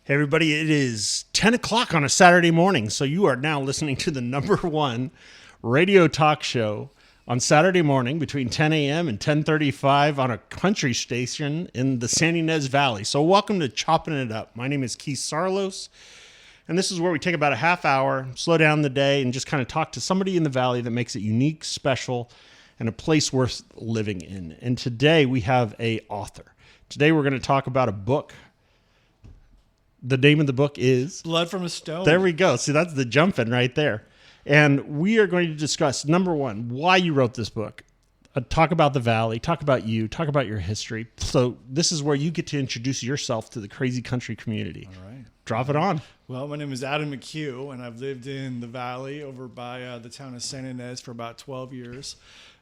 Hey everybody, it is 10 o'clock on a Saturday morning, so you are now listening to the number one radio talk show on Saturday morning between 10 a.m. and 10:35 on a country station in the Santa Ynez Valley. So welcome to Chopping It Up. My name is Keith Saarloos, and this is where we take about a half hour, slow down the day, and just kind of talk to somebody in the valley that makes it unique, special, and a place worth living in. And today we have an author. Today we're going to talk about a book. The name of the book is Blood from a Stone. There we go. See, that's the jumping right there. And we are going to discuss, number one, why you wrote this book. Talk about the valley, talk about you, talk about your history. So this is where you get to introduce yourself to the crazy country community. All right. Drop it on. Well, my name is Adam McHugh, and I've lived in the valley over by the town of Santa Ynez for about 12 years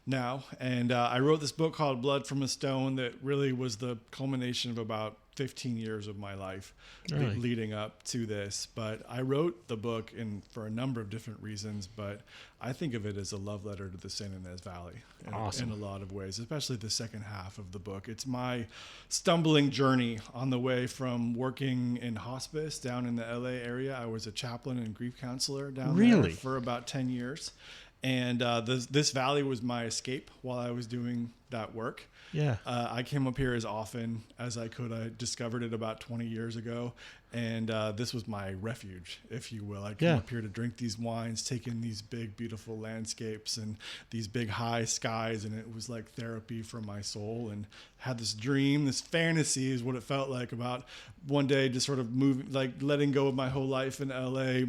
now. And I wrote this book called Blood from a Stone that really was the culmination of about 15 years of my life leading up to this. But I wrote the book for a number of different reasons, but I think of it as a love letter to the Santa Ynez Valley in a lot of ways, especially the second half of the book. It's my stumbling journey on the way from working in hospice down in the LA area. I was a chaplain and grief counselor down there for about 10 years. And this valley was my escape while I was doing that work. Yeah. I came up here as often as I could. I discovered it about 20 years ago. And this was my refuge, if you will. I came up here to drink these wines, take in these big, beautiful landscapes and these big high skies. And it was like therapy for my soul. And had this dream, this fantasy is what it felt like about one day just sort of moving, like letting go of my whole life in LA,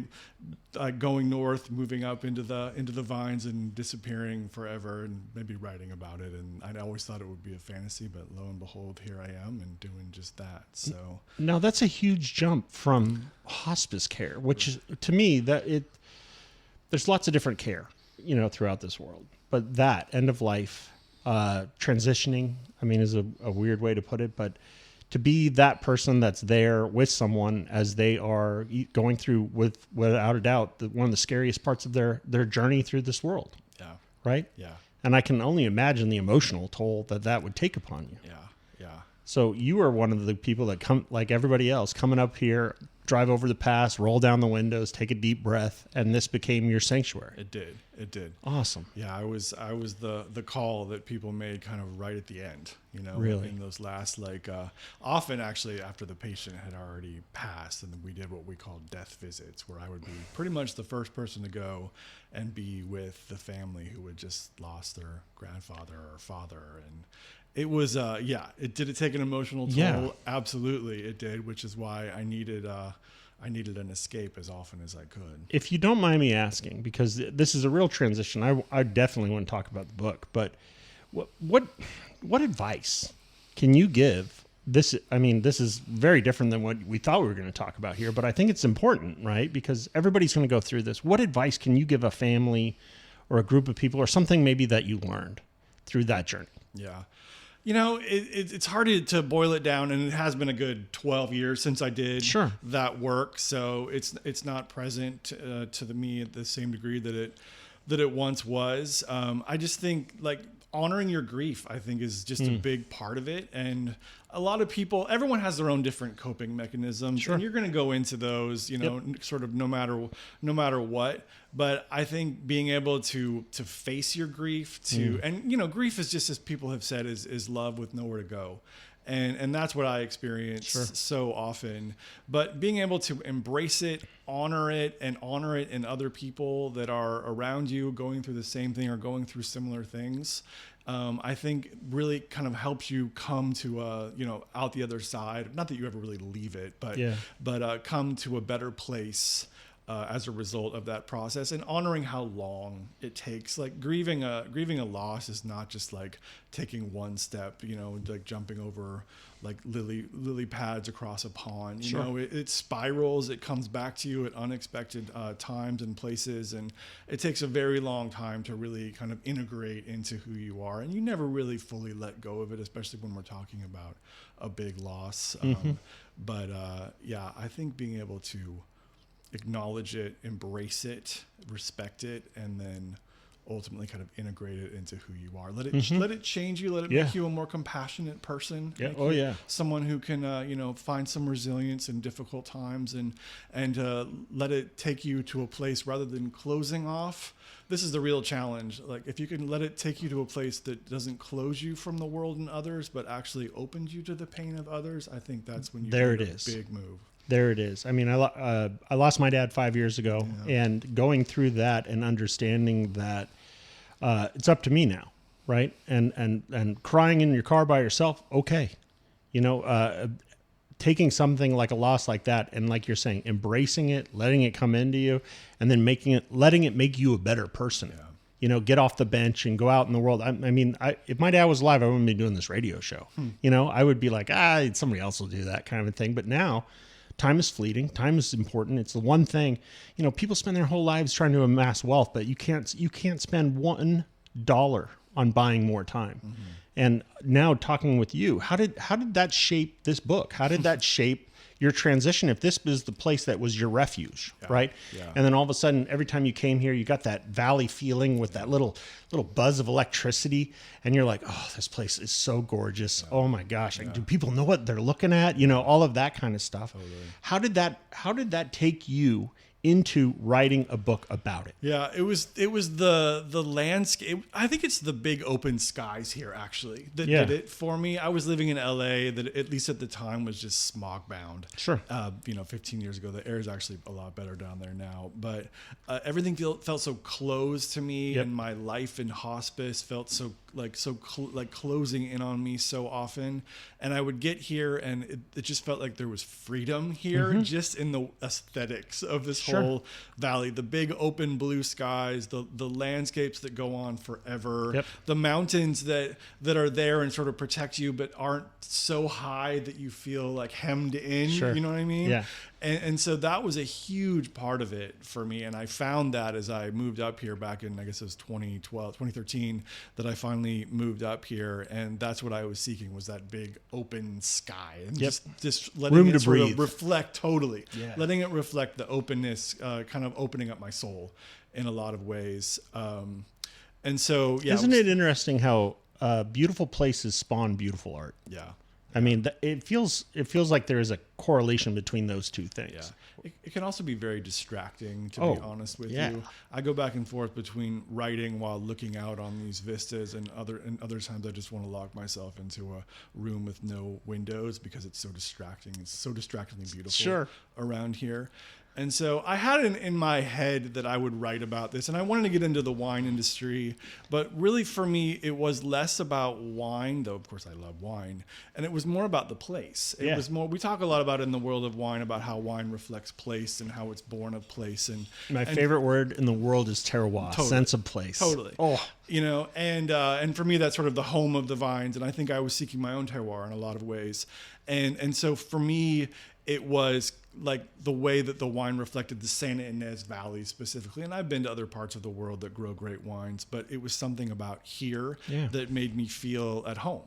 going north, moving up into the vines and disappearing forever and maybe writing about it. And I always thought it would be a fantasy, but lo and behold, here I am and doing just that. So now that's a huge jump from hospice care, which is, to me, there's lots of different care, throughout this world, but that end of life, transitioning, is a weird way to put it, but to be that person that's there with someone as they are going through, without a doubt, one of the scariest parts of their journey through this world. Yeah. Right? Yeah. And I can only imagine the emotional toll that would take upon you. Yeah. Yeah. So you are one of the people that come, like everybody else, coming up here, drive over the pass, roll down the windows, take a deep breath, and this became your sanctuary. It did. Awesome. Yeah, I was the call that people made kind of right at the end, Really? in those last, often actually after the patient had already passed, and then we did what we called death visits, where I would be pretty much the first person to go and be with the family who had just lost their grandfather or father. And it was, it did take an emotional toll. Yeah. Absolutely it did, which is why I needed an escape as often as I could. If you don't mind me asking, because this is a real transition, I definitely want to talk about the book, but what advice can you give? This is very different than what we thought we were going to talk about here, but I think it's important, right? Because everybody's going to go through this. What advice can you give a family or a group of people or something maybe that you learned through that journey? Yeah. It's hard to boil it down, and it has been a good 12 years since I did that work. So it's not present to me at the same degree that it once was. I just think honoring your grief, I think, is just a big part of it. And a lot of people, everyone has their own different coping mechanisms, and you're going to go into those, sort of no matter what. But I think being able to face your grief, and grief is just, as people have said, is love with nowhere to go. And that's what I experience so often. But being able to embrace it, honor it in other people that are around you going through the same thing or going through similar things, I think really kind of helps you come to out the other side. Not that you ever really leave it, but come to a better place as a result of that process, and honoring how long it takes. Like grieving a loss is not just like taking one step, like jumping over like lily pads across a pond. It spirals. It comes back to you at unexpected times and places, and it takes a very long time to really kind of integrate into who you are. And you never really fully let go of it, especially when we're talking about a big loss. But I think being able to acknowledge it, embrace it, respect it, and then ultimately kind of integrate it into who you are. Let it change you. Let it make you a more compassionate person. Yeah. Someone who can find some resilience in difficult times, and let it take you to a place rather than closing off. This is the real challenge. Like, if you can let it take you to a place that doesn't close you from the world and others, but actually opens you to the pain of others, I think that's when you do a big move. There it is. I mean, I lost my dad 5 years ago, and going through that and understanding that it's up to me now, right? And crying in your car by yourself, okay. Taking something like a loss like that, and like you're saying, embracing it, letting it come into you, and then letting it make you a better person. Yeah. Get off the bench and go out in the world. I mean, if my dad was alive, I wouldn't be doing this radio show. I would be like, somebody else will do that kind of a thing. But now, time is fleeting. Time is important. It's the one thing. People spend their whole lives trying to amass wealth, but you can't spend $1 on buying more time. Mm-hmm. And now, talking with you, how did that shape this book? How did that shape your transition? If this was the place that was your refuge, right? Yeah. And then all of a sudden, every time you came here, you got that valley feeling with that little buzz of electricity, and you're like, oh, this place is so gorgeous. Yeah. Oh my gosh, do people know what they're looking at? All of that kind of stuff. Totally. How did that take you into writing a book about it? Yeah, it was the landscape. I think it's the big open skies here actually that did it for me. I was living in LA that at least at the time was just smog bound. Sure. 15 years ago, the air is actually a lot better down there now, but everything felt so close to me, and my life in hospice felt so closing in on me so often. And I would get here and it just felt like there was freedom here, just in the aesthetics of this whole valley, the big open blue skies, the landscapes that go on forever, the mountains that are there and sort of protect you, but aren't so high that you feel like hemmed in. Sure. You know what I mean? Yeah. And so that was a huge part of it for me. And I found that as I moved up here back in, I guess it was 2013, that I finally moved up here. And that's what I was seeking, was that big open sky. And just letting it sort of reflect, letting it reflect the openness, kind of opening up my soul in a lot of ways. And so, Isn't it interesting how beautiful places spawn beautiful art? Yeah. I mean, it feels like there is a correlation between those two things. Yeah. It can also be very distracting, to be honest with you. I go back and forth between writing while looking out on these vistas, and other times I just want to lock myself into a room with no windows because it's so distracting. It's so distractingly beautiful around here. And so I had in my head that I would write about this, and I wanted to get into the wine industry, but really for me, it was less about wine, though of course I love wine, and it was more about the place. It was more, we talk a lot about it in the world of wine, about how wine reflects place and how it's born of place. And my favorite word in the world is terroir, sense of place. Totally. Oh, and for me, that's sort of the home of the vines, and I think I was seeking my own terroir in a lot of ways. And so for me, it was like the way that the wine reflected the Santa Ynez Valley specifically. And I've been to other parts of the world that grow great wines, but it was something about here that made me feel at home.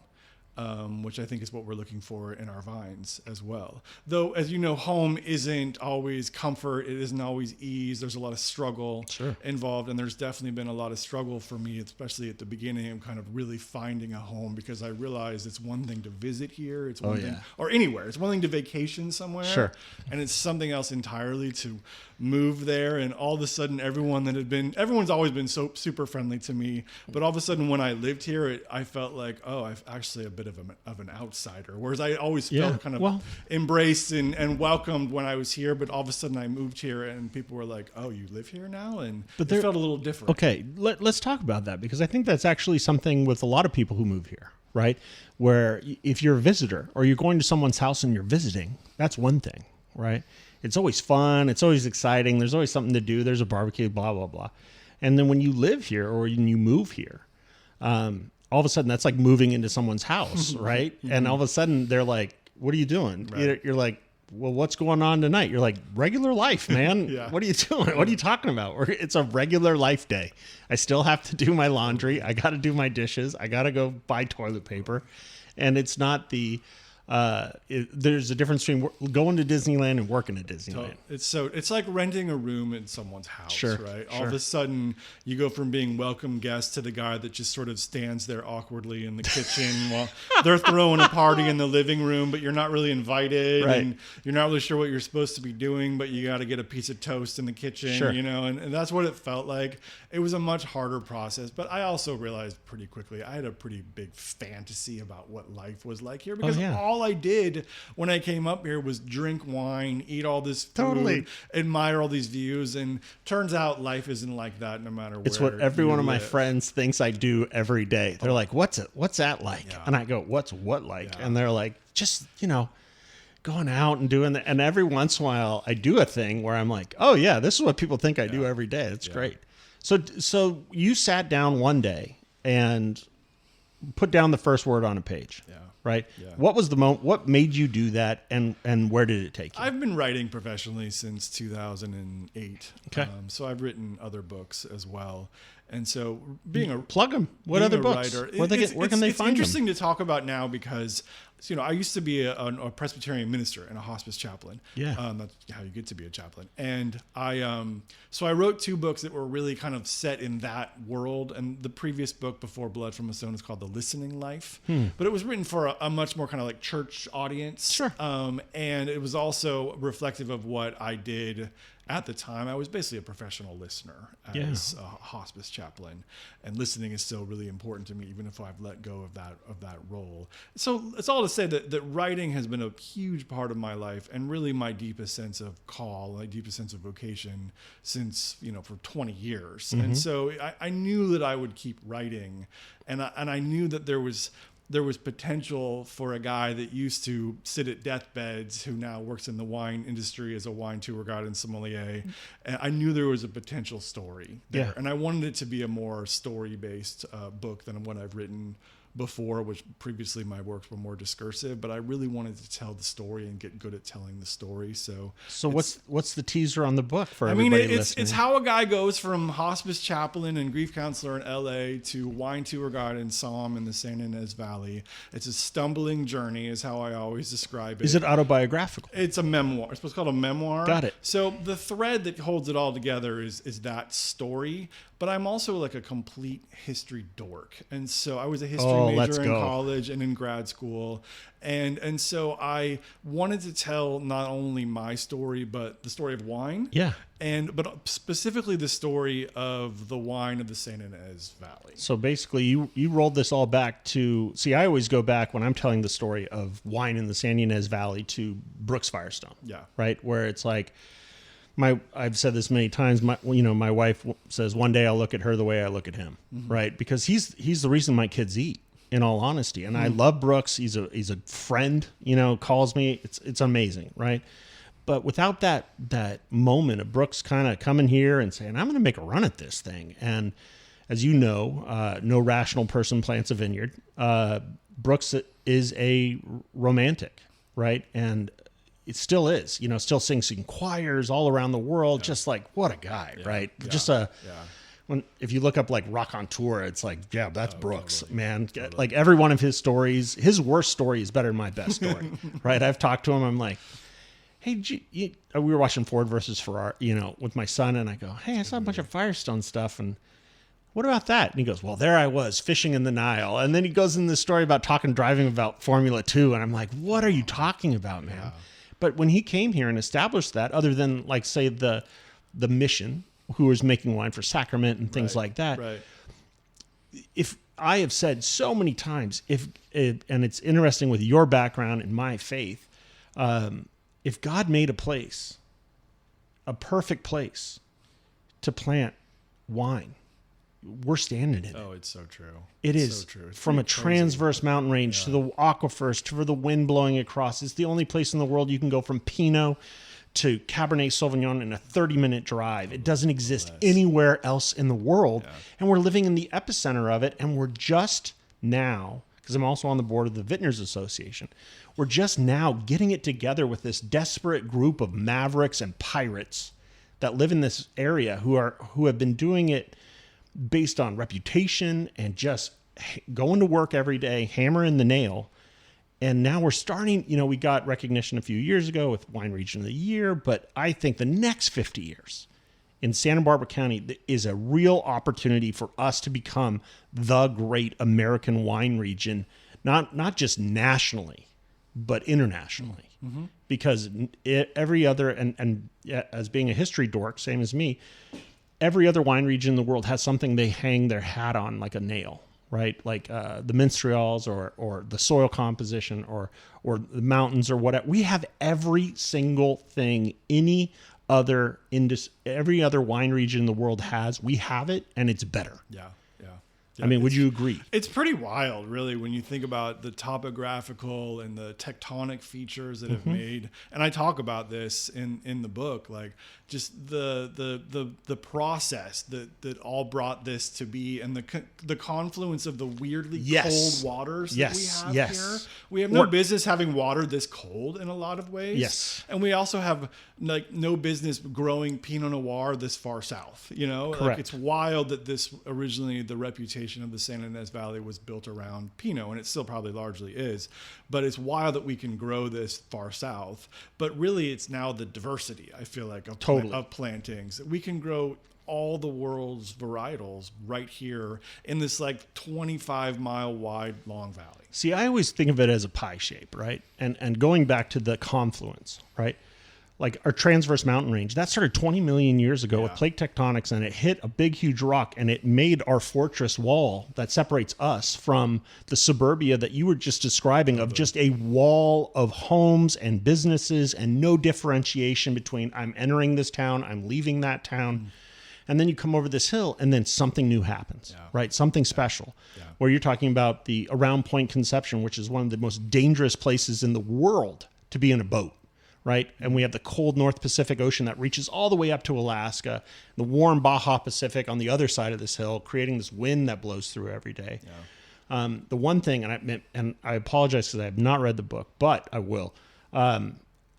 Which I think is what we're looking for in our vines as well. Though, as you know, home isn't always comfort. It isn't always ease. There's a lot of struggle involved. And there's definitely been a lot of struggle for me, especially at the beginning of kind of really finding a home, because I realized it's one thing to visit here. It's one thing, or anywhere. It's one thing to vacation somewhere. Sure. And it's something else entirely to move there. And all of a sudden, everyone's always been so super friendly to me. But all of a sudden, when I lived here, I felt like, I've actually a bit of an outsider, whereas I always felt kind of embraced and welcomed when I was here, but all of a sudden I moved here and people were like, oh, you live here now? And it felt a little different. Okay, let's talk about that, because I think that's actually something with a lot of people who move here, right? Where if you're a visitor or you're going to someone's house and you're visiting, that's one thing, right? It's always fun, it's always exciting, there's always something to do, there's a barbecue, blah, blah, blah. And then when you live here or when you move here, all of a sudden that's like moving into someone's house, right? And all of a sudden they're like, what are you doing? Right. You're like, well, what's going on tonight? You're like, regular life, man. What are you doing? What are you talking about? It's a regular life day. I still have to do my laundry. I got to do my dishes. I got to go buy toilet paper. And it's not the there's a difference between going to Disneyland and working at Disneyland. It's like renting a room in someone's house, right? All of a sudden, you go from being welcome guest to the guy that just sort of stands there awkwardly in the kitchen while they're throwing a party in the living room, but you're not really invited, and you're not really sure what you're supposed to be doing, but you got to get a piece of toast in the kitchen, you know, and that's what it felt like. It was a much harder process, but I also realized pretty quickly I had a pretty big fantasy about what life was like here, because all I did when I came up here was drink wine, eat all this food, admire all these views, and turns out life isn't like that no matter where. It's what every one of my friends thinks I do every day. They're like, what's that like? Yeah. And I go, what's what like? Yeah. And they're like, just, you know, going out and doing that. And every once in a while I do a thing where I'm like, oh yeah, this is what people think I do every day. It's great. So you sat down one day and put down the first word on a page. Yeah. Right. Yeah. What was the moment? What made you do that, and where did it take you? I've been writing professionally since 2008. Okay. So I've written other books as well, and so plug them. What other books? Writer, where can they find them? It's interesting to talk about now because, you know, I used to be a Presbyterian minister and a hospice chaplain. Yeah. That's how you get to be a chaplain. And so I wrote 2 books that were really kind of set in that world. And the previous book before Blood from a Stone is called The Listening Life. But it was written for a much more kind of like church audience. Sure. And it was also reflective of what I did at the time. I was basically a professional listener as a hospice chaplain, and listening is still really important to me, even if I've let go of that role. So it's all to say that writing has been a huge part of my life, and really my deepest sense of call, my deepest sense of vocation since, you know, for 20 years. Mm-hmm. And so I knew that I would keep writing, and I knew that there was potential for a guy that used to sit at deathbeds who now works in the wine industry as a wine tour guide and sommelier. And I knew there was a potential story there. Yeah. And I wanted it to be a more story-based book than what I've written before, which previously my works were more discursive, but I really wanted to tell the story and get good at telling the story. So what's the teaser on the book for everybody listening? It's how a guy goes from hospice chaplain and grief counselor in LA to wine tour guide in Somme in the Santa Ynez Valley. It's a stumbling journey is how I always describe it. Is it autobiographical? It's a memoir. It's what's called a memoir. Got it. So the thread that holds it all together is that story, but I'm also like a complete history dork. And so I was a history major in college and in grad school. And so I wanted to tell not only my story, but the story of wine. Yeah. But specifically the story of the wine of the Santa Ynez Valley. So basically you rolled this all back to, I always go back when I'm telling the story of wine in the Santa Ynez Valley to Brooks Firestone. Yeah. Right. Where it's like, I've said this many times. My wife says one day I'll look at her the way I look at him, right? Because he's the reason my kids eat. In all honesty, and I love Brooks. He's a friend. You know, calls me. It's amazing, right? But without that moment of Brooks kind of coming here and saying, "I'm going to make a run at this thing," and as you know, no rational person plants a vineyard. Brooks is a romantic, right? And it still is. You know, still sings in choirs all around the world. Just like what a guy, right? Just if you look up like Rock on Tour, it's like, that's Brooks, totally. Man. Totally. Like every one of his stories, his worst story is better than my best story, right? I've talked to him. I'm like, hey, we were watching Ford versus Ferrari, you know, with my son, and I go, hey, I saw a bunch of Firestone stuff, and what about that? And he goes, well, there I was fishing in the Nile, and then he goes in this story about driving about Formula 2, and I'm like, what are you talking about, man? Yeah. But when he came here and established that, other than like say the mission, who was making wine for sacrament and things like that. Right. If I have said so many times, and it's interesting with your background and my faith, if God made a place, a perfect place to plant wine, we're standing in it. Oh, it's so true. It is so true. From a transverse mountain range to the aquifers to the wind blowing across. It's the only place in the world you can go from Pinot to Cabernet Sauvignon in a 30-minute drive. It doesn't exist anywhere else in the world. Yeah. And we're living in the epicenter of it. And we're just now, because I'm also on the board of the Vintners Association, we're just now getting it together with this desperate group of mavericks and pirates that live in this area who have been doing it based on reputation and just going to work every day, hammering the nail. And now we're starting, we got recognition a few years ago with Wine Region of the Year, but I think the next 50 years in Santa Barbara County is a real opportunity for us to become the great American wine region, not just nationally, but internationally. Mm-hmm. Because every other, and as being a history dork, same as me, every other wine region in the world has something they hang their hat on like a nail, right? Like the minstrels or the soil composition or the mountains or whatever. We have every single thing every other wine region in the world has. We have it, and it's better. Yeah. I mean, would you agree? It's pretty wild, really, when you think about the topographical and the tectonic features that have made. And I talk about this in the book, like just the process that all brought this to be, and the confluence of the weirdly cold waters that we have here. We have no business having water this cold in a lot of ways. Yes, and we also have like no business growing Pinot Noir this far south. Correct. Like it's wild that this originally the reputation of the Santa Ynez Valley was built around Pinot, and it still probably largely is, but it's wild that we can grow this far south. But really, it's now the diversity, I feel like, of plantings. We can grow all the world's varietals right here in this like 25-mile wide long valley. See, I always think of it as a pie shape, right? And going back to the confluence, right? Like our transverse mountain range, that started 20 million years ago with plate tectonics, and it hit a big, huge rock, and it made our fortress wall that separates us from the suburbia that you were just describing, of just a wall of homes and businesses and no differentiation between I'm entering this town, I'm leaving that town. And then you come over this hill, and then something new happens, right? Something special, where you're talking about the Around Point Conception, which is one of the most dangerous places in the world to be in a boat. Right. And we have the cold North Pacific Ocean that reaches all the way up to Alaska, the warm Baja Pacific on the other side of this hill, creating this wind that blows through every day. Yeah. The one thing, and I apologize because I have not read the book, but I will. I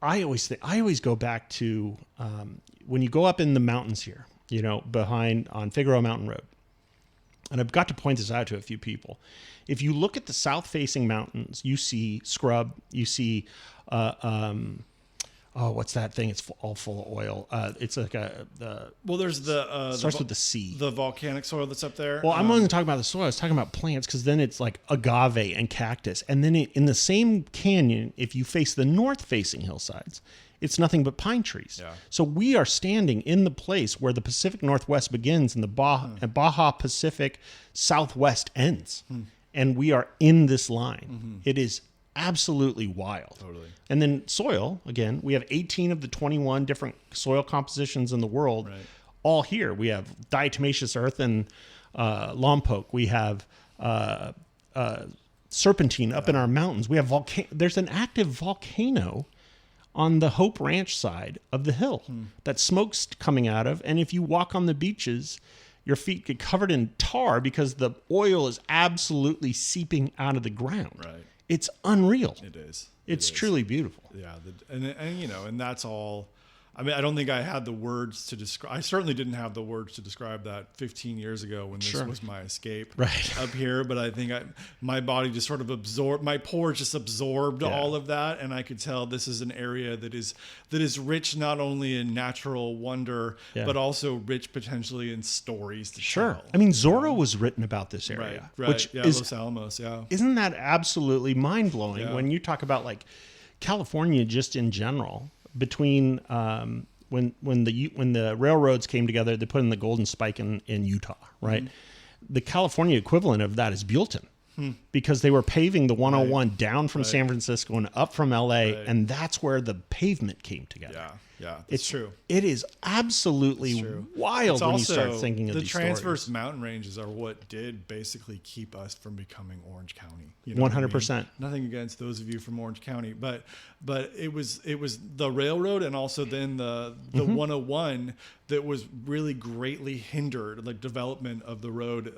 always go back to when you go up in the mountains here, behind on Figueroa Mountain Road. And I've got to point this out to a few people. If you look at the south-facing mountains, you see scrub, you see what's that thing? It's all full of oil. It's like there's starts with the C. The volcanic soil that's up there. Well, I'm not even talking about the soil. I was talking about plants, because then it's like agave and cactus. And then in the same canyon, if you face the north-facing hillsides, it's nothing but pine trees. Yeah. So we are standing in the place where the Pacific Northwest begins and the Baja Pacific Southwest ends. And we are in this line. It is absolutely wild. Totally. And then soil, again, we have 18 of the 21 different soil compositions in the world, all here. We have diatomaceous earth and lompoc. We have serpentine up in our mountains. We have there's an active volcano on the Hope Ranch side of the hill that smoke's coming out of. And if you walk on the beaches, your feet get covered in tar because the oil is absolutely seeping out of the ground. Right. It's unreal. It is. It's truly beautiful. Yeah. And that's all. I mean, I don't think I had the words to describe. I certainly didn't have the words to describe that 15 years ago when this was my escape up here. But I think my body just sort of absorbed, my pores just absorbed all of that. And I could tell this is an area that is rich not only in natural wonder, but also rich potentially in stories to tell. I mean, Zorro was written about this area. Right. Which is, Los Alamos, Isn't that absolutely mind-blowing when you talk about like California just in general? Between when the railroads came together, they put in the Golden Spike in Utah, right? The California equivalent of that is Buellton, because they were paving the 101 down from San Francisco and up from LA, and that's where the pavement came together. Yeah, it's true. It is absolutely wild when you start thinking of these stories. The transverse mountain ranges are what did basically keep us from becoming Orange County. 100%. I mean? Nothing against those of you from Orange County, but it was the railroad and also then the 101 that was really greatly hindered, like development of the road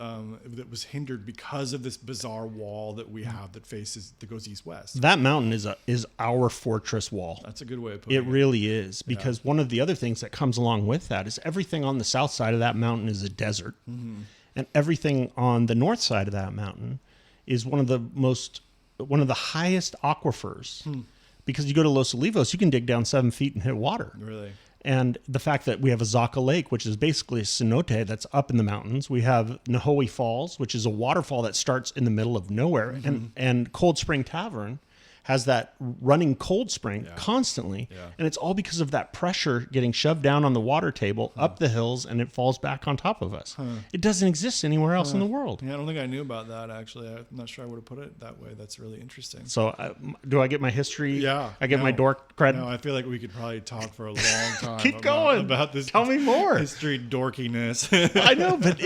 that was hindered because of this bizarre wall that we have that goes east-west. That mountain is our fortress wall. That's a good way of putting it. It really is, because one of the other things that comes along with that is everything on the south side of that mountain is a desert, and everything on the north side of that mountain is one of the most one of the highest aquifers. Because you go to Los Olivos, you can dig down 7 feet and hit water. Really? And the fact that we have a Zaca Lake, which is basically a cenote that's up in the mountains. We have Nahoe Falls, which is a waterfall that starts in the middle of nowhere. And Cold Spring Tavern has that running cold spring constantly. Yeah. And it's all because of that pressure getting shoved down on the water table up the hills, and it falls back on top of us. It doesn't exist anywhere else in the world. Yeah, I don't think I knew about that, actually. I'm not sure I would have put it that way. That's really interesting. So do I get my history? Yeah. I get my dork credit? No, I feel like we could probably talk for a long time. Keep going. About this. Tell me more. History dorkiness. I know, but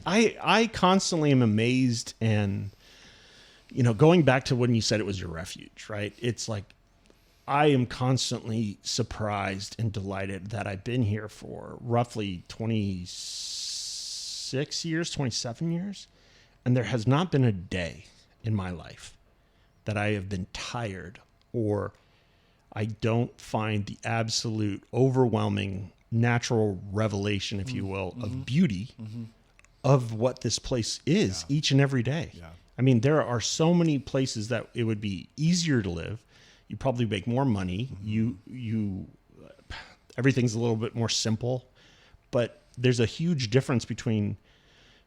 I constantly am amazed and... going back to when you said it was your refuge, right? It's like I am constantly surprised and delighted that I've been here for roughly 26 years, 27 years. And there has not been a day in my life that I have been tired or I don't find the absolute overwhelming natural revelation, if you will, of beauty of what this place is each and every day. Yeah. I mean, there are so many places that it would be easier to live. You probably make more money. Everything's a little bit more simple, but there's a huge difference between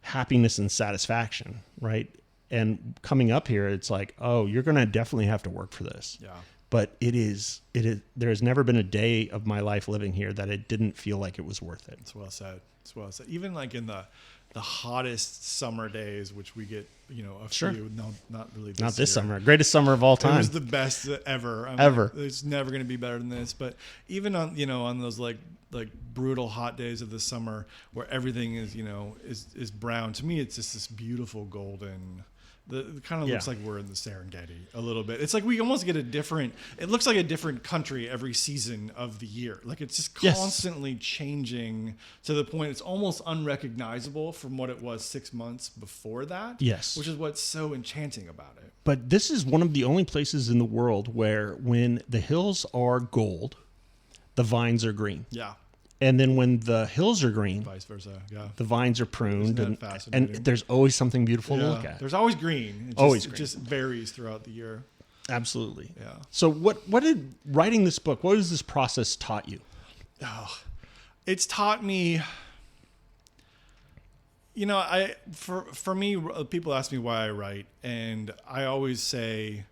happiness and satisfaction, right? And coming up here, it's like, oh, you're going to definitely have to work for this. Yeah. But it is, there has never been a day of my life living here that it didn't feel like it was worth it. It's well said. It's well said. Even like in the hottest summer days, which we get, a few, no, not really not this summer, greatest summer of all time. It was the best ever. Ever. It's never going to be better than this. But even on, on those like brutal hot days of the summer where everything is, is brown, to me, it's just this beautiful golden. It kind of looks like we're in the Serengeti a little bit. It's like we almost get it looks like a different country every season of the year. Like it's just constantly changing to the point it's almost unrecognizable from what it was 6 months before that. Yes. Which is what's so enchanting about it. But this is one of the only places in the world where when the hills are gold, the vines are green. Yeah. And then when the hills are green, vice versa, the vines are pruned, and there's always something beautiful to look at. There's always green. It just varies throughout the year. Absolutely. Yeah. So what did writing this book, what has this process taught you? Oh, it's taught me, for me, people ask me why I write, and I always say,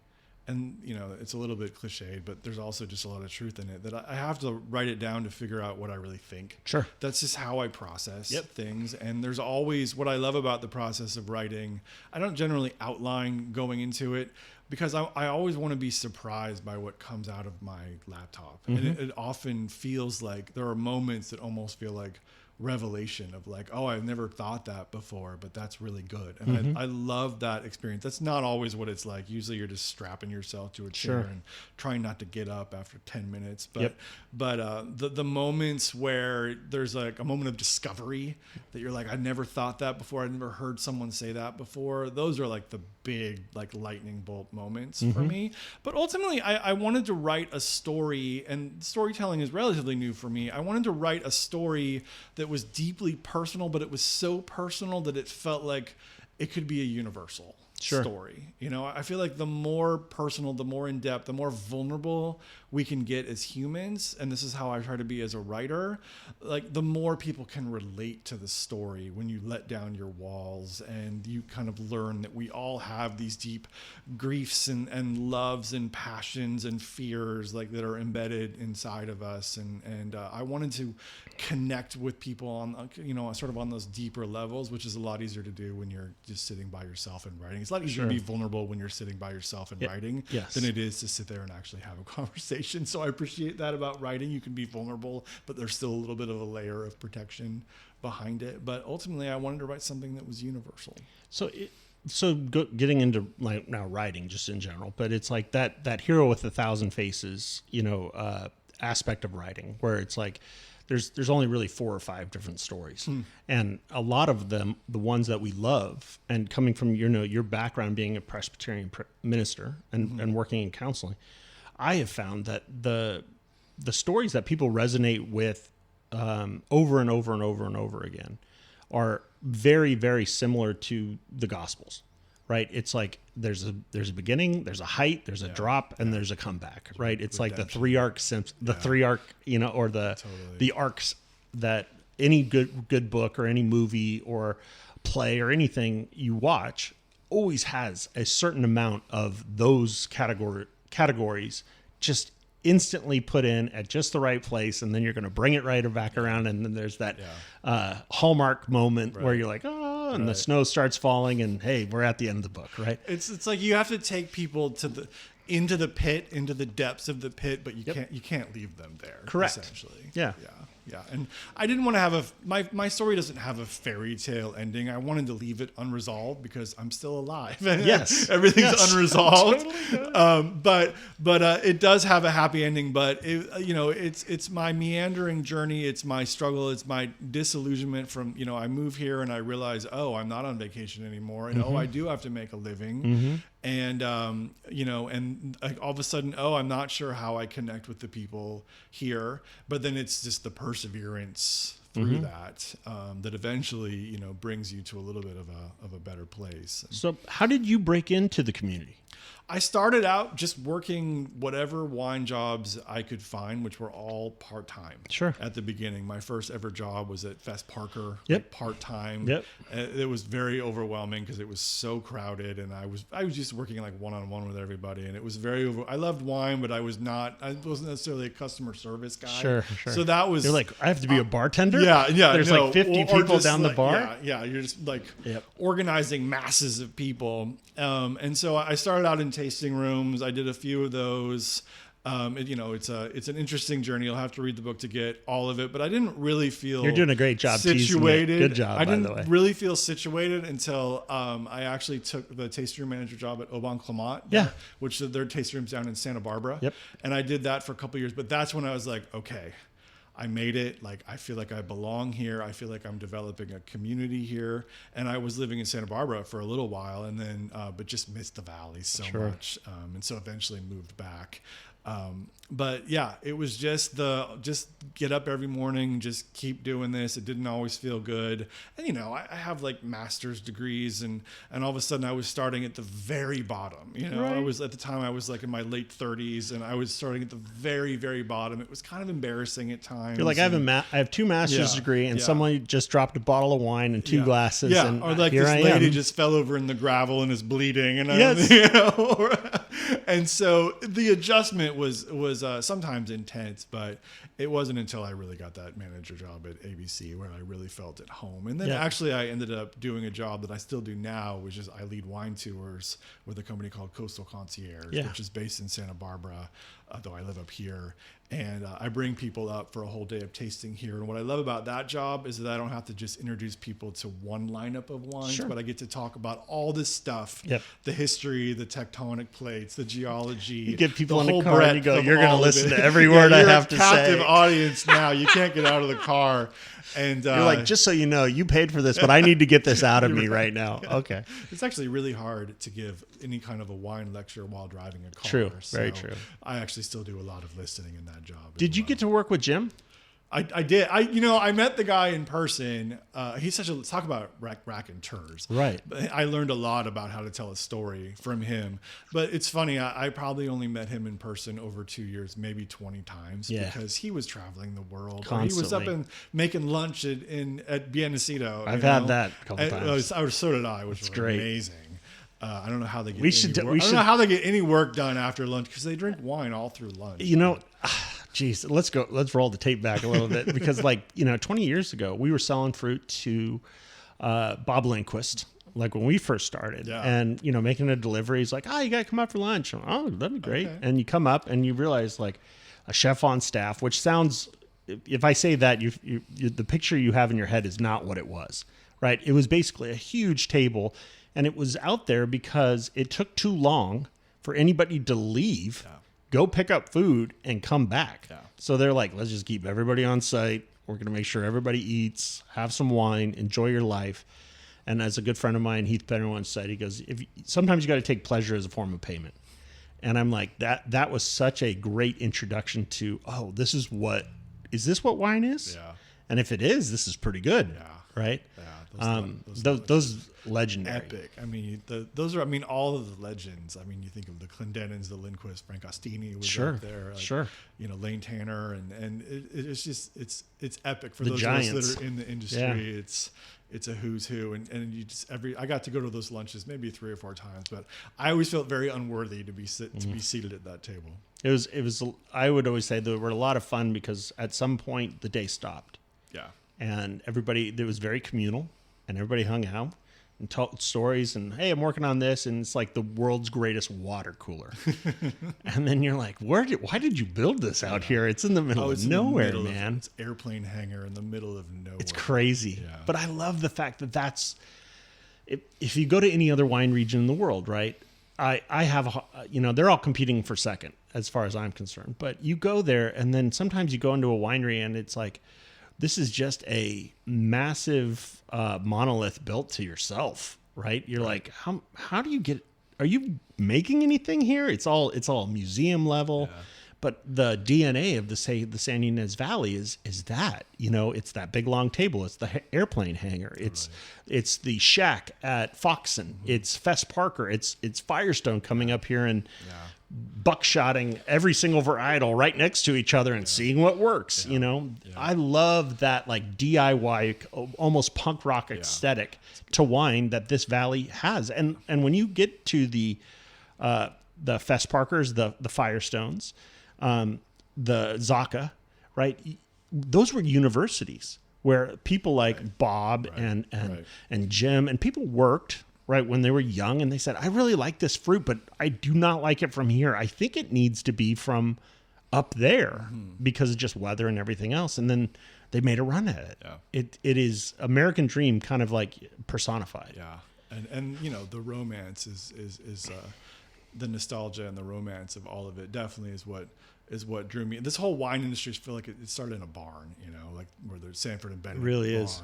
and it's a little bit cliched, but there's also just a lot of truth in it, that I have to write it down to figure out what I really think. Sure. That's just how I process things. And there's always, what I love about the process of writing, I don't generally outline going into it because I always want to be surprised by what comes out of my laptop. And it often feels like there are moments that almost feel like revelation of like, oh, I've never thought that before, but that's really good. And I love that experience. That's not always what it's like. Usually you're just strapping yourself to a chair and trying not to get up after 10 minutes. But the moments where there's like a moment of discovery that you're like, I never thought that before. I never heard someone say that before. Those are like the big like lightning bolt moments for me. But ultimately I wanted to write a story, and storytelling is relatively new for me. I wanted to write a story that was deeply personal, but it was so personal that it felt like it could be a universal story. I feel like the more personal, the more in depth, the more vulnerable we can get as humans, and this is how I try to be as a writer, like the more people can relate to the story when you let down your walls and you kind of learn that we all have these deep griefs and loves and passions and fears like that are embedded inside of us, and I wanted to connect with people on sort of on those deeper levels, which is a lot easier to do when you're just sitting by yourself and writing. It's a lot easier to be vulnerable when you're sitting by yourself and writing than it is to sit there and actually have a conversation. So I appreciate that about writing. You can be vulnerable, but there's still a little bit of a layer of protection behind it. But ultimately, I wanted to write something that was universal. Getting into like now writing just in general, but it's like that hero with 1,000 faces, aspect of writing where it's like there's only really 4 or 5 different stories, and a lot of them, the ones that we love, and coming from your background being a Presbyterian minister and working in counseling, I have found that the stories that people resonate with over and over and over and over again are very, very similar to the Gospels. right? It's like there's a beginning, there's a height, there's a drop, and there's a comeback, right? It's like the three arc, or the arcs that any good book or any movie or play or anything you watch always has a certain amount of those categories just instantly put in at just the right place, and then you're going to bring it right back around, and then there's that hallmark moment where you're like, oh, and the snow starts falling, and hey, we're at the end of the book, right? It's like you have to take people into the pit, into the depths of the pit, but you can't leave them there. Correct. Essentially. Yeah. And I didn't want to have my story doesn't have a fairy tale ending. I wanted to leave it unresolved because I'm still alive. Yes. Everything's unresolved. Totally But it does have a happy ending, but it's my meandering journey. It's my struggle. It's my disillusionment from, I move here and I realize, I'm not on vacation anymore. And, I do have to make a living. Mm-hmm. And, and all of a sudden, I'm not sure how I connect with the people here, but then it's just the perseverance through that eventually, brings you to a little bit of a better place. So how did you break into the community? I started out just working whatever wine jobs I could find, which were all part-time. Sure. At the beginning, my first ever job was at Fest Parker, part-time. Yep. It was very overwhelming because it was so crowded, and I was just working like one-on-one with everybody, and it was I loved wine, but I wasn't necessarily a customer service guy. Sure. So that was... You're like, I have to be a bartender? Yeah. There's like 50 people down the bar? Yeah, you're just like organizing masses of people. And so I started out in tasting rooms. I did a few of those. It's an interesting journey. You'll have to read the book to get all of it, but I didn't really feel You're doing a great job situated. Good job, by the way. I didn't really feel situated until I actually took the tasting room manager job at Aubin Clement, which their tasting room's down in Santa Barbara. Yep. And I did that for a couple of years, but that's when I was like, okay, I made it. Like, I feel like I belong here. I feel like I'm developing a community here. And I was living in Santa Barbara for a little while, and then, but just missed the valley so much. And so eventually moved back. But yeah, it was just get up every morning, just keep doing this. It didn't always feel good. And, I have like master's degrees, and all of a sudden I was starting at the very bottom. I was, at the time I was like in my late 30s, and I was starting at the very, very bottom. It was kind of embarrassing at times. You're like, I have two master's degree, and someone just dropped a bottle of wine and two glasses. Yeah. And or like here this lady just fell over in the gravel and is bleeding. And and so the adjustment was sometimes intense, but it wasn't until I really got that manager job at ABC where I really felt at home. And then actually I ended up doing a job that I still do now, which is I lead wine tours with a company called Coastal Concierge, which is based in Santa Barbara, though I live up here. And I bring people up for a whole day of tasting here. And what I love about that job is that I don't have to just introduce people to one lineup of wines, but I get to talk about all this stuff, the history, the tectonic plates, the geology. You get people in the car and you go, you're going to listen to every word I have to say. You're a captive audience now. You can't get out of the car. And you're like, just so you know, you paid for this, but I need to get this out of me right now. Okay. It's actually really hard to give any kind of a wine lecture while driving a car. True. Very true. I actually still do a lot of listening in that job. Did you get to work with Jim? I did. I met the guy in person. He's talk about raconteurs. Right. I learned a lot about how to tell a story from him. But it's funny. I probably only met him in person over 2 years, maybe 20 times, because he was traveling the world. Constantly. He was up and making lunch at Bienecido. I've had that a couple times. So did I, which was great. Amazing. I don't know how they get. I don't know how they get any work done after lunch because they drink wine all through lunch. Geez, let's roll the tape back a little bit because 20 years ago, we were selling fruit to Bob Lindquist, like when we first started and, making a delivery. He's like, you got to come up for lunch. Oh, that'd be great. Okay. And you come up and you realize like a chef on staff, which sounds, if I say that, the picture you have in your head is not what it was, right? It was basically a huge table, and it was out there because it took too long for anybody to leave. Yeah. Go pick up food and come back. Yeah. So they're like, let's just keep everybody on site. We're going to make sure everybody eats, have some wine, enjoy your life. And as a good friend of mine, Heath Penner, once said, he goes, sometimes you got to take pleasure as a form of payment. And I'm like, that was such a great introduction to, is this what wine is? Yeah. And if it is, this is pretty good. Yeah. Right. Yeah. Those legendary. Epic. I mean, those are, I mean, all of the legends. I mean, you think of the Clendenins, the Lindquist, Frank Ostini was up there. Like, you know, Lane Tanner. And it's just, it's epic for those of us that are in the industry. Yeah. It's a who's who. And you just, I got to go to those lunches maybe 3 or 4 times, but I always felt very unworthy to be seated at that table. It was, I would always say they were a lot of fun because at some point the day stopped. Yeah. And it was very communal, and everybody hung out and told stories and, hey, I'm working on this. And it's like the world's greatest water cooler. And then you're like, why did you build this out here? It's in the middle of nowhere, man. It's airplane hangar in the middle of nowhere. It's crazy. Yeah. But I love the fact that if you go to any other wine region in the world, right? I have, they're all competing for second as far as I'm concerned. But you go there, and then sometimes you go into a winery and it's like, this is just a massive monolith built to yourself, right? You're like, how do you are you making anything here? It's all museum level, but the DNA of the Santa Ynez Valley is that, it's that big long table. It's the airplane hangar. It's the shack at Foxen. Mm-hmm. It's Fess Parker. It's Firestone coming up here and buckshotting every single varietal right next to each other and seeing what works. I love that like DIY, almost punk rock aesthetic to wine that this valley has. And when you get to the Fess Parkers, the Firestones, the Zaka, right? Those were universities where people like Bob and Jim and people worked right when they were young, and they said, I really like this fruit, but I do not like it from here. I think it needs to be from up there because of just weather and everything else. And then they made a run at it. Yeah. It is American dream kind of like personified. Yeah. And the romance is the nostalgia and the romance of all of it definitely is what drew me. This whole wine industry, I feel like it started in a barn, like where there's Sanford and Bennett. Really is.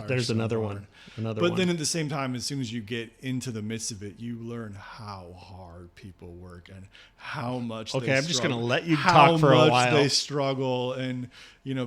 There's another one. But then at the same time, as soon as you get into the midst of it, you learn how hard people work and how much they struggle. I'm just going to let you talk for a while. How much they struggle. And,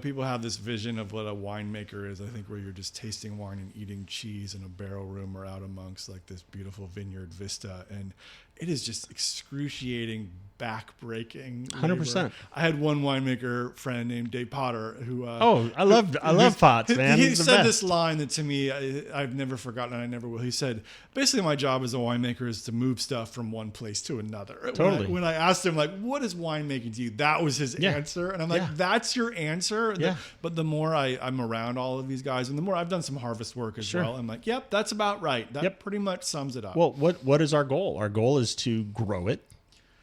people have this vision of what a winemaker is, I think, where you're just tasting wine and eating cheese in a barrel room or out amongst like this beautiful vineyard vista. And it is just excruciating, back-breaking. 100%. I had one winemaker friend named Dave Potter who. I love Potts, man. He said this line that to me I've never forgotten, and I never will. He said, "Basically, my job as a winemaker is to move stuff from one place to another." Totally. When I asked him like, "What is winemaking to you?" That was his answer, and I'm like, "That's your answer." Yeah. But the more I'm around all of these guys, and the more I've done some harvest work as well, I'm like, "Yep, that's about right. That pretty much sums it up." Well, what is our goal? Our goal is to grow it.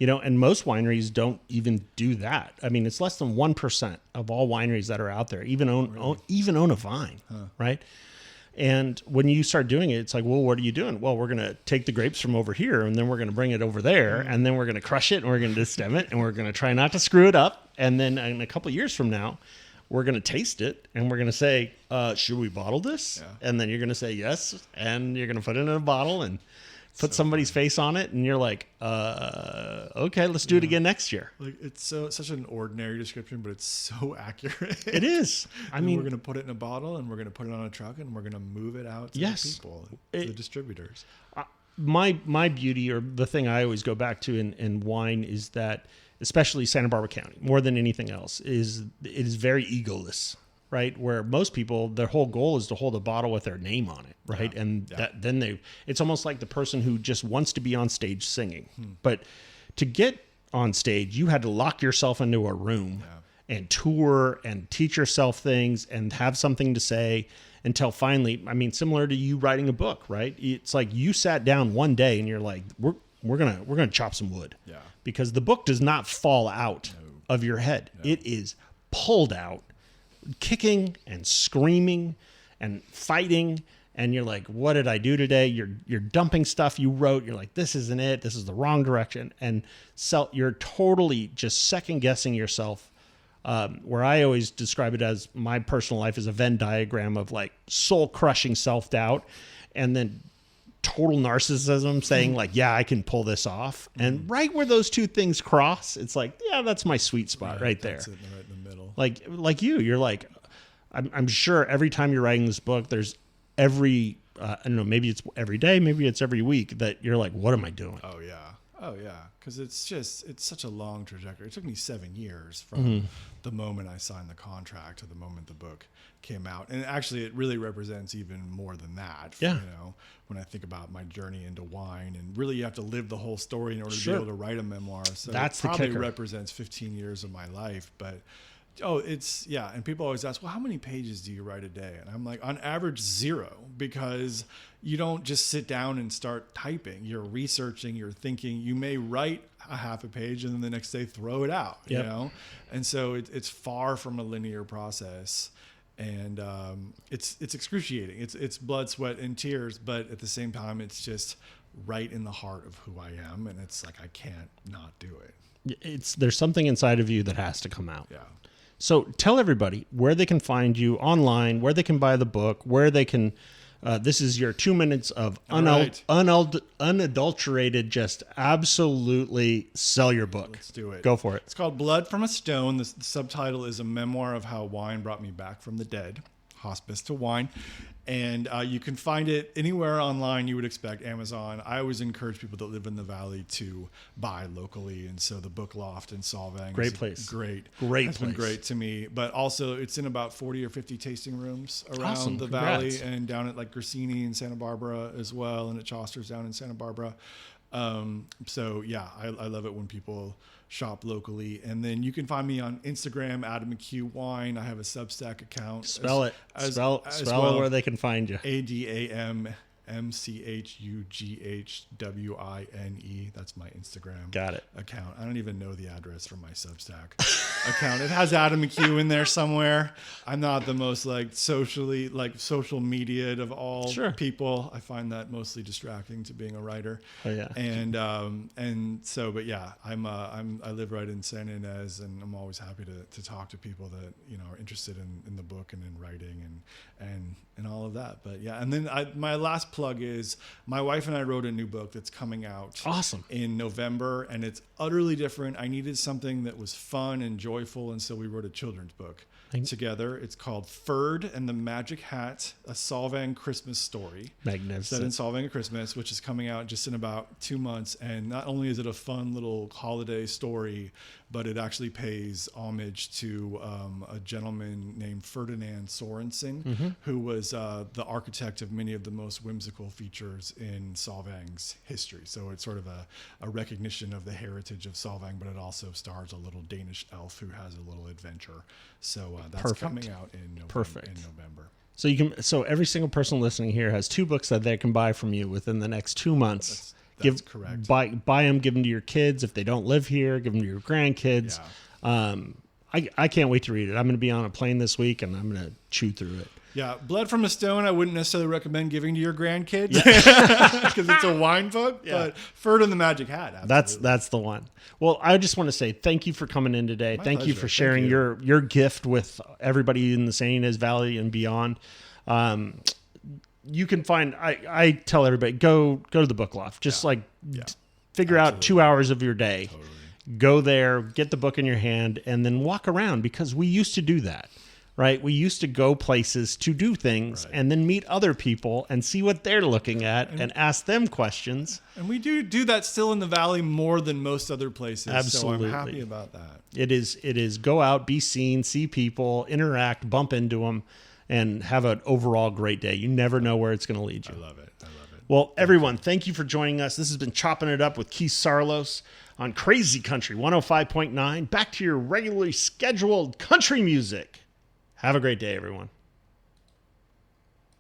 And most wineries don't even do that. I mean, it's less than 1% of all wineries that are out there even own a vine, right? And when you start doing it, it's like, well, what are you doing? Well, we're going to take the grapes from over here, and then we're going to bring it over there, and then we're going to crush it, and we're going to destem it, and we're going to try not to screw it up. And then in a couple of years from now, we're going to taste it, and we're going to say, should we bottle this? Yeah. And then you're going to say yes, and you're going to put it in a bottle and put somebody's face on it, and you're like, okay, let's do it again next year. Like it's such an ordinary description, but it's so accurate. It is. I mean, we're going to put it in a bottle, and we're going to put it on a truck, and we're going to move it out to the people, the distributors. My beauty, or the thing I always go back to in wine, is that, especially Santa Barbara County, more than anything else, it is very egoless. Right, where most people, their whole goal is to hold a bottle with their name on it, right? And then it's almost like the person who just wants to be on stage singing. But to get on stage, you had to lock yourself into a room and tour and teach yourself things and have something to say until finally, I mean, similar to you writing a book, right? It's like you sat down one day and you're like, we're gonna chop some wood, because the book does not fall out of your head; it is pulled out, kicking and screaming and fighting, and you're like, what did I do today? You're dumping stuff you wrote. You're like, this isn't it. This is the wrong direction. And you're totally just second guessing yourself. Where I always describe it as my personal life is a Venn diagram of like soul crushing self-doubt and then total narcissism saying like, yeah, I can pull this off. And right where those two things cross, it's like, yeah, that's my sweet spot right there. That's it, right in the middle. Like you're like, I'm sure every time you're writing this book, there's every, I don't know, maybe it's every day, maybe it's every week that you're like, what am I doing? Oh yeah. Because it's such a long trajectory. It took me 7 years from the moment I signed the contract to the moment the book came out. And actually, it really represents even more than that. Yeah. You know, when I think about my journey into wine, and really you have to live the whole story in order to be able to write a memoir. So that's it probably the kicker. represents 15 years of my life. But and people always ask, well, how many pages do you write a day? And I'm like, on average, 0, because you don't just sit down and start typing. You're researching, you're thinking. You may write a half a page and then the next day throw it out, you know? And so it's far from a linear process. And it's excruciating. It's blood, sweat, and tears, but at the same time, it's just right in the heart of who I am. And it's like, I can't not do it. There's something inside of you that has to come out. Yeah. So tell everybody where they can find you online, where they can buy the book, where they can. This is your 2 minutes of unadulterated, just absolutely sell your book. Let's do it. Go for it. It's called Blood from a Stone. The subtitle is a memoir of how wine brought me back from the dead, hospice to wine. And you can find it anywhere online you would expect, Amazon. I always encourage people that live in the valley to buy locally. And so the Book Loft in Solvang Great place. Great Place. Been great to me. But also it's in about 40 or 50 tasting rooms around the Congrats. valley, and down at like Grassini in Santa Barbara as well, and at Chaucer's down in Santa Barbara. So yeah, I love it when people shop locally. And then you can find me on Instagram, Adam McHugh Wine. I have a Substack account. Spell it where they can find you. ADAMMCHUGHWINE. That's my Instagram account. I don't even know the address for my Substack account. It has Adam McHugh in there somewhere. I'm not the most social media of all people. I find that mostly distracting to being a writer. Oh yeah. And but yeah, I live right in Santa Ynez, and I'm always happy to talk to people that are interested in the book and in writing and all of that. But yeah, and then my last plug is my wife and I wrote a new book that's coming out in November, and it's utterly different. I needed something that was fun and joyful, and so we wrote a children's book together. It's called Ferd and the Magic Hat, a Solvang Christmas story. Magnificent. Set in Solvang at Christmas, which is coming out just in about 2 months. And not only is it a fun little holiday story, but it actually pays homage to a gentleman named Ferdinand Sorensen, who was the architect of many of the most whimsical features in Solvang's history. So it's sort of a recognition of the heritage of Solvang, but it also stars a little Danish elf who has a little adventure. So that's coming out in November. So every single person listening here has 2 books that they can buy from you within the next 2 months. That's correct. Buy them, give them to your kids. If they don't live here, give them to your grandkids. Yeah. I can't wait to read it. I'm going to be on a plane this week, and I'm going to chew through it. Yeah, Blood from a Stone, I wouldn't necessarily recommend giving to your grandkids because it's a wine book, but Ferd and the Magic Hat, absolutely. That's the one. Well, I just want to say thank you for coming in today. Thank you for sharing your gift with everybody in the Santa Ynez Valley and beyond. You can find, I tell everybody, go to the Book Loft. Just figure out 2 hours of your day. Totally. Go there, get the book in your hand, and then walk around, because we used to do that. Right? We used to go places to do things and then meet other people and see what they're looking at and ask them questions. And we do that still in the Valley more than most other places. Absolutely. So I'm happy about that. It is go out, be seen, see people, interact, bump into them, and have an overall great day. You never know where it's going to lead you. I love it. Well, everyone, thank you for joining us. This has been Chopping It Up with Keith Saarloos on Crazy Country 105.9. Back to your regularly scheduled country music. Have a great day, everyone.